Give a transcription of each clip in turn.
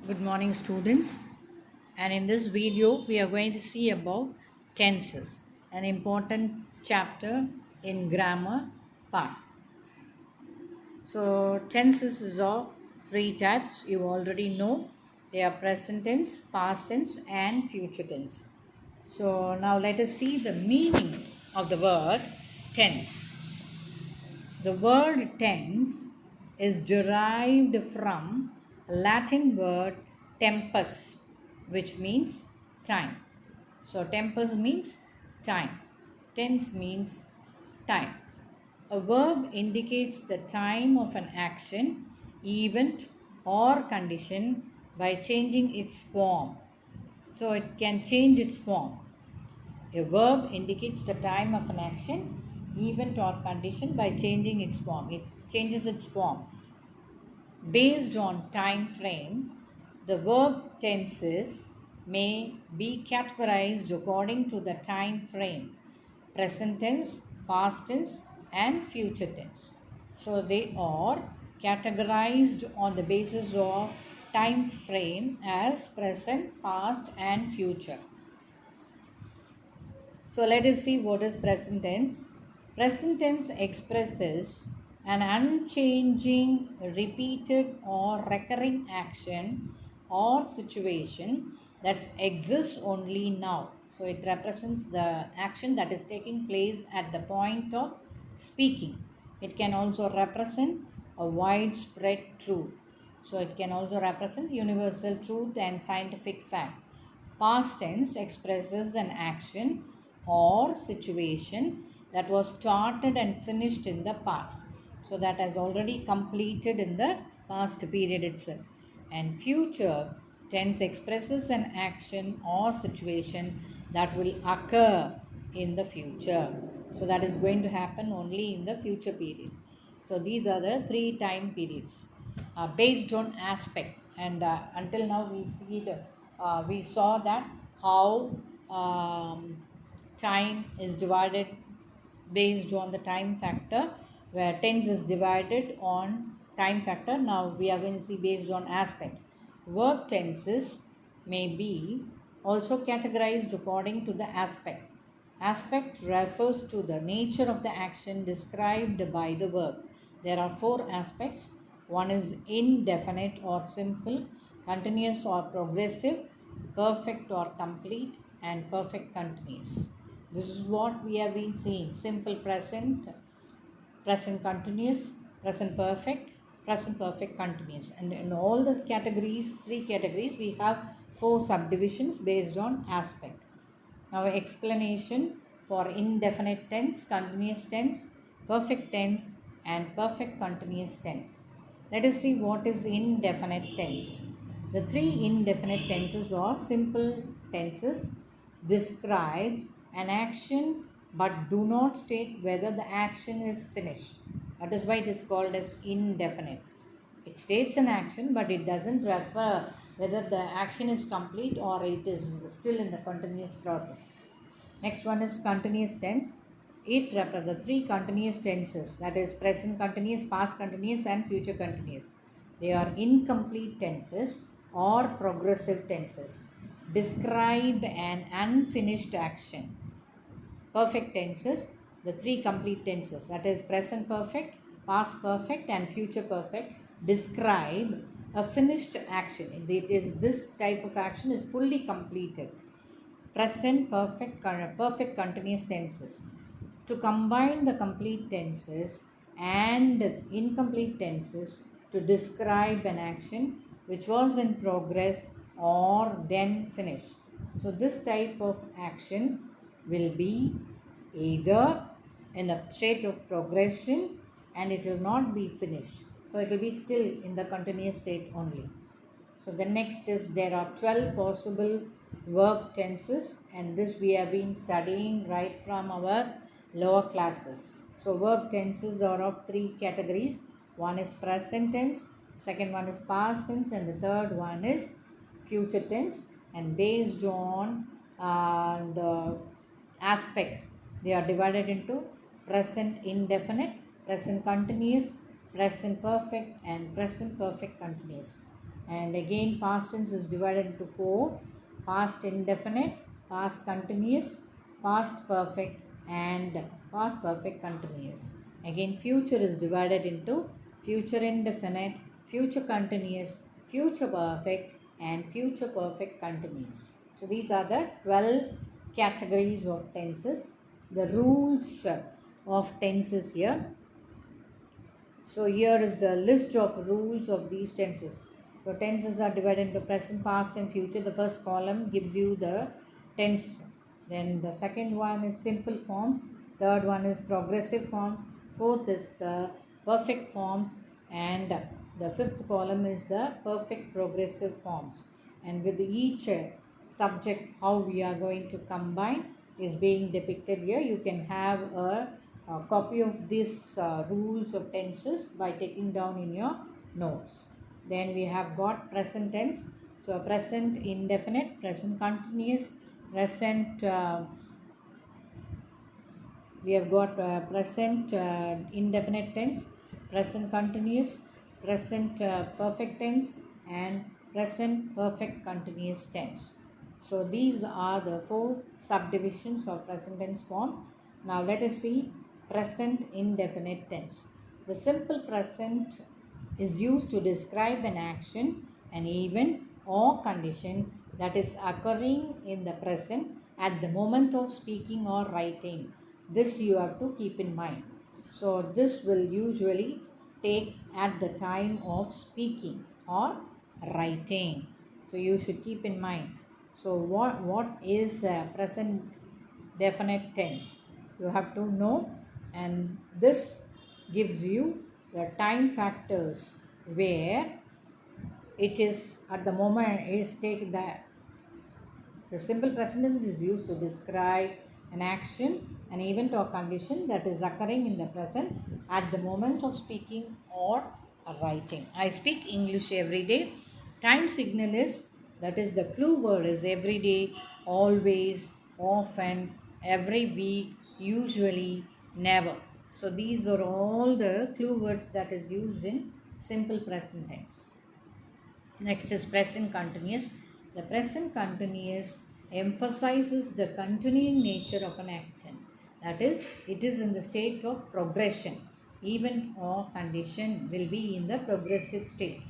Good morning, students. And in this video, we are going to see about tenses, an important chapter in grammar part. So, tenses is of three types. You already know they are present tense, past tense, and future tense. So, now let us see the meaning of the word tense. The word tense is derived from a Latin word tempus, which means time. So, tempus means time, tense means time. A verb indicates the time of an action, event, or condition by changing its form. So, it can change its form. A verb indicates the time of an action, event, or condition by changing its form. It changes its form. Based on time frame, the verb tenses may be categorized according to the time frame: present tense, past tense, and future tense. So they are categorized on the basis of time frame as present, past, and future. So let us see what is present tense. Present tense expresses an unchanging, repeated, or recurring action or situation that exists only now. So it represents the action that is taking place at the point of speaking. It can also represent a widespread truth. So it can also represent universal truth and scientific fact. Past tense expresses an action or situation that was started and finished in the past. So that has already completed in the past period itself. And future tense expresses an action or situation that will occur in the future. So that is going to happen only in the future period. So these are the three time periods based on aspect. And until now we saw that how time is divided based on the time factor, where tense is divided on time factor. Now we are going to see based on aspect. Verb tenses may be also categorized according to the aspect. Aspect refers to the nature of the action described by the verb. There are four aspects. One is indefinite or simple, continuous or progressive, perfect or complete, and perfect continuous. This is what we have been seeing: simple present, present continuous, present perfect continuous. And in all the categories, three categories, we have four subdivisions based on aspect. Now, explanation for indefinite tense, continuous tense, perfect tense, and perfect continuous tense. Let us see what is indefinite tense. The three indefinite tenses are simple tenses, describes an action but do not state whether the action is finished. That is why it is called as indefinite. It states an action, but it doesn't refer whether the action is complete or it is still in the continuous process. Next one is continuous tense. It represents the three continuous tenses, that is present continuous, past continuous, and future continuous. They are incomplete tenses or progressive tenses. Describe an unfinished action. Perfect tenses, the three complete tenses, that is present perfect, past perfect, and future perfect, describe a finished action. This type of action is fully completed. Present perfect continuous tenses. To combine the complete tenses and incomplete tenses to describe an action which was in progress or then finished. So this type of action will be either in a state of progression and it will not be finished. So it will be still in the continuous state only. So the next is there are 12 possible verb tenses, and this we have been studying right from our lower classes. So verb tenses are of three categories. One is present tense, second one is past tense, and the third one is future tense. And based on the aspect, they are divided into present indefinite, present continuous, present perfect, and present perfect continuous. And again past tense is divided into four: past indefinite, past continuous, past perfect, and past perfect continuous. Again future is divided into future indefinite, future continuous, future perfect, and future perfect continuous. So these are the 12 categories of tenses. The rules of tenses here. So here is the list of rules of these tenses. So tenses are divided into present, past, and future. The first column gives you the tense. Then the second one is simple forms. Third one is progressive forms. Fourth is the perfect forms, and the fifth column is the perfect progressive forms. And with each subject, how we are going to combine is being depicted here. You can have a copy of these rules of tenses by taking down in your notes. Then we have got present tense. So present indefinite, present continuous, present we have got present indefinite tense, present continuous, present perfect tense, and present perfect continuous tense. So these are the four subdivisions of present tense form. Now let us see present indefinite tense. The simple present is used to describe an action, an event, or condition that is occurring in the present at the moment of speaking or writing. This you have to keep in mind. So this will usually take at the time of speaking or writing. So you should keep in mind. So what is present definite tense? You have to know, and this gives you the time factors where it is at the moment is take that the simple present tense is used to describe an action, an event or condition that is occurring in the present at the moment of speaking or writing. I speak English every day. Time signal is, that is the clue word is every day, always, often, every week, usually, never. So these are all the clue words that is used in simple present tense. Next is present continuous. The present continuous emphasizes the continuing nature of an action. That is, it is in the state of progression. Event or condition will be in the progressive state.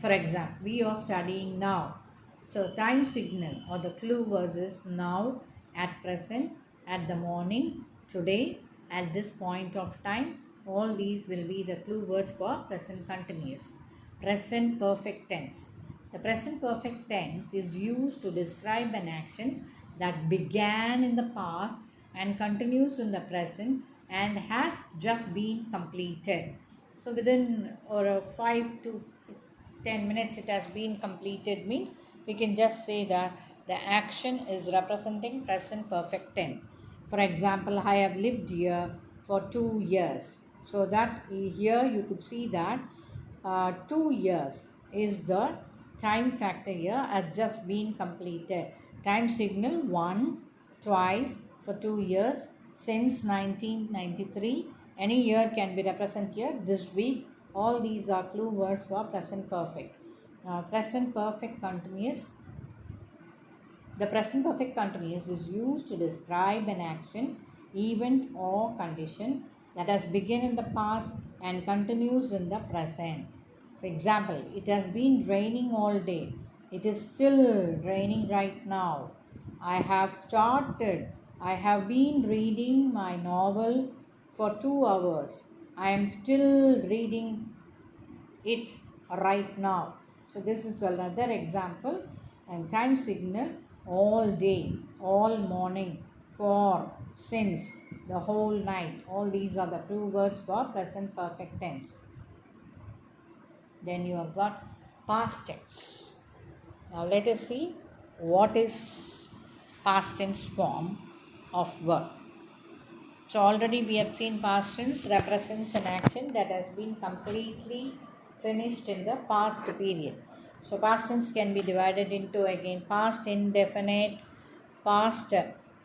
For example, we are studying now. So time signal or the clue words is now, at present, at the morning, today, at this point of time. All these will be the clue words for present continuous. Present perfect tense. The present perfect tense is used to describe an action that began in the past and continues in the present and has just been completed. So within or 5 to 10 minutes it has been completed means we can just say that the action is representing present perfect tense. For example, I have lived here for 2 years. So that here you could see that 2 years is the time factor here has just been completed. Time signal once, twice for 2 years since 1993. Any year can be represented here. This week, all these are clue words for present perfect. Present perfect continuous. The present perfect continuous is used to describe an action, event, or condition that has begun in the past and continues in the present. For example, it has been raining all day. It is still raining right now. I have been reading my novel for 2 hours. I am still reading it right now. So this is another example. And time signal, all day, all morning, for, since, the whole night. All these are the clue words for present perfect tense. Then you have got past tense. Now let us see what is past tense form of verb. So already we have seen past tense represents an action that has been completely finished in the past period. So past tense can be divided into again past indefinite, past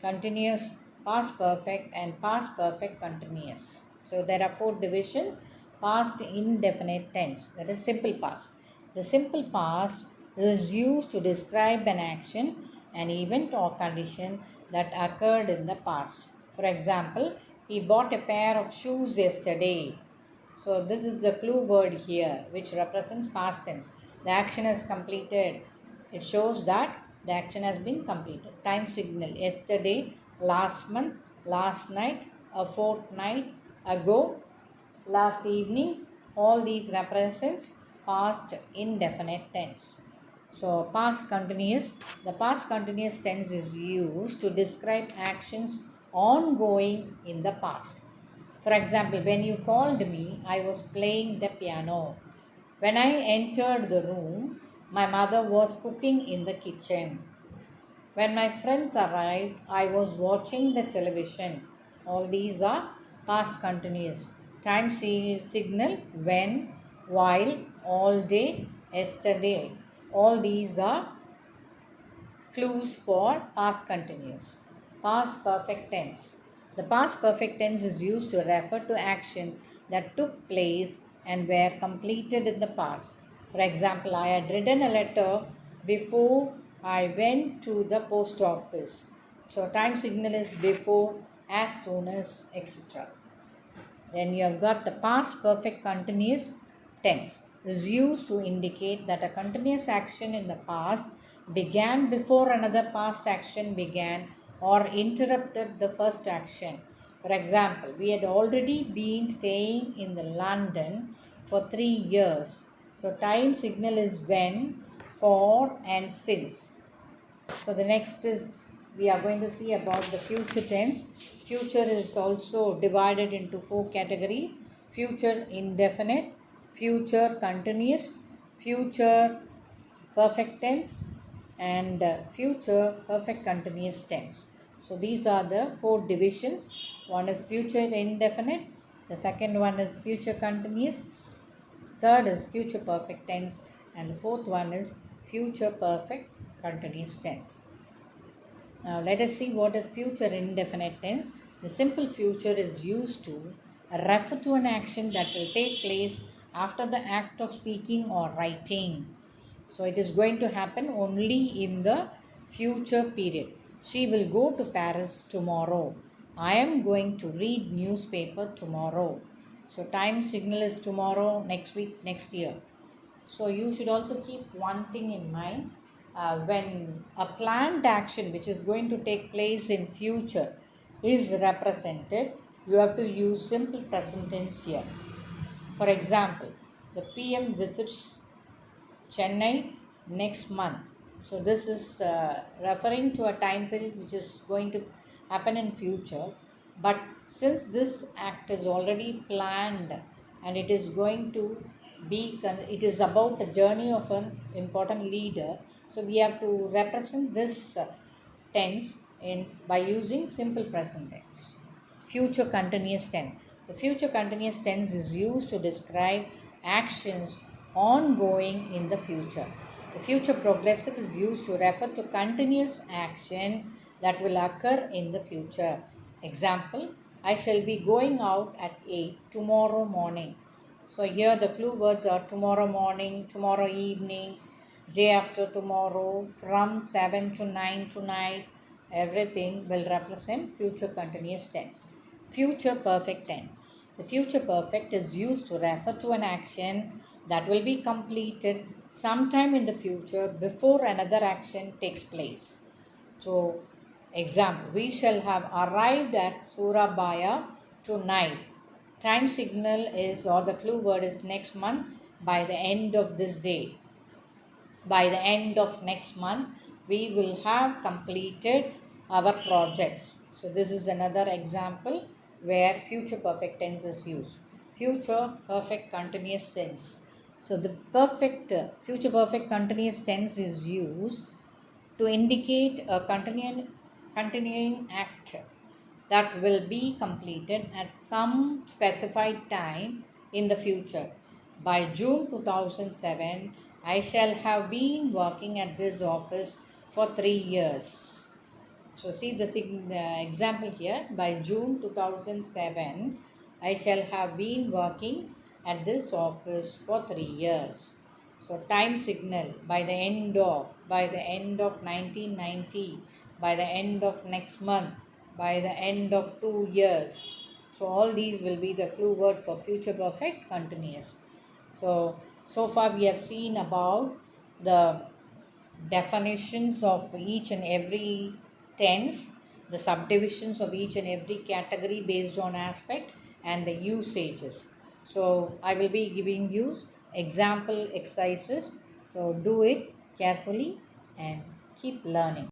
continuous, past perfect, and past perfect continuous. So there are 4 divisions. Past indefinite tense, that is simple past. The simple past is used to describe an action, an event or condition that occurred in the past. For example, he bought a pair of shoes yesterday. So this is the clue word here which represents past tense. The action is completed. It shows that the action has been completed. Time signal: yesterday, last month, last night, a fortnight ago, last evening. All these represents past indefinite tense. So past continuous, the past continuous tense is used to describe actions ongoing in the past. For example, when you called me, I was playing the piano. When I entered the room, my mother was cooking in the kitchen. When my friends arrived, I was watching the television. All these are past continuous. Time signal: when, while, all day, yesterday. All these are clues for past continuous. Past perfect tense. The past perfect tense is used to refer to action that took place and were completed in the past. For example, I had written a letter before I went to the post office. So time signal is before, as soon as, etc. Then you have got the past perfect continuous tense. This is used to indicate that a continuous action in the past began before another past action began or interrupted the first action. For example, we had already been staying in the London for 3 years. So time signal is when, for, and since. So the next is we are going to see about the future tense. Future is also divided into four categories: future indefinite, future continuous, future perfect tense, and future perfect continuous tense. So these are the four divisions. One is future indefinite, the second one is future continuous, third is future perfect tense, and the fourth one is future perfect continuous tense. Now let us see what is future indefinite tense. The simple future is used to refer to an action that will take place after the act of speaking or writing. So it is going to happen only in the future period. She will go to Paris tomorrow. I am going to read newspaper tomorrow. So time signal is tomorrow, next week, next year. So you should also keep one thing in mind. When a planned action which is going to take place in future is represented, you have to use simple present tense here. For example, the PM visits Chennai next month. So this is referring to a time period which is going to happen in future. But since this act is already planned and it is going to it is about the journey of an important leader. So we have to represent this tense in by using simple present tense. Future continuous tense. The future continuous tense is used to describe actions ongoing in the future. The future progressive is used to refer to continuous action that will occur in the future. Example, I shall be going out at 8 tomorrow morning. So here the clue words are tomorrow morning, tomorrow evening, day after tomorrow, from 7 to 9 tonight. Everything will represent future continuous tense. Future perfect tense. The future perfect is used to refer to an action that will be completed sometime in the future before another action takes place. So, example, we shall have arrived at Surabaya tonight. Time signal is, or the clue word is next month, by the end of this day. By the end of next month, we will have completed our projects. So this is another example where future perfect tense is used. Future perfect continuous tense. So the future perfect continuous tense is used to indicate a continuing act that will be completed at some specified time in the future. By June 2007, I shall have been working at this office for 3 years. So see the example here. By June 2007, I shall have been working at this office for 3 years. So time signal by the end of 1990, by the end of next month, by the end of 2 years. So all these will be the clue word for future perfect continuous. So far we have seen about the definitions of each and every tense, the subdivisions of each and every category based on aspect, and the usages. So I will be giving you example exercises. So do it carefully and keep learning.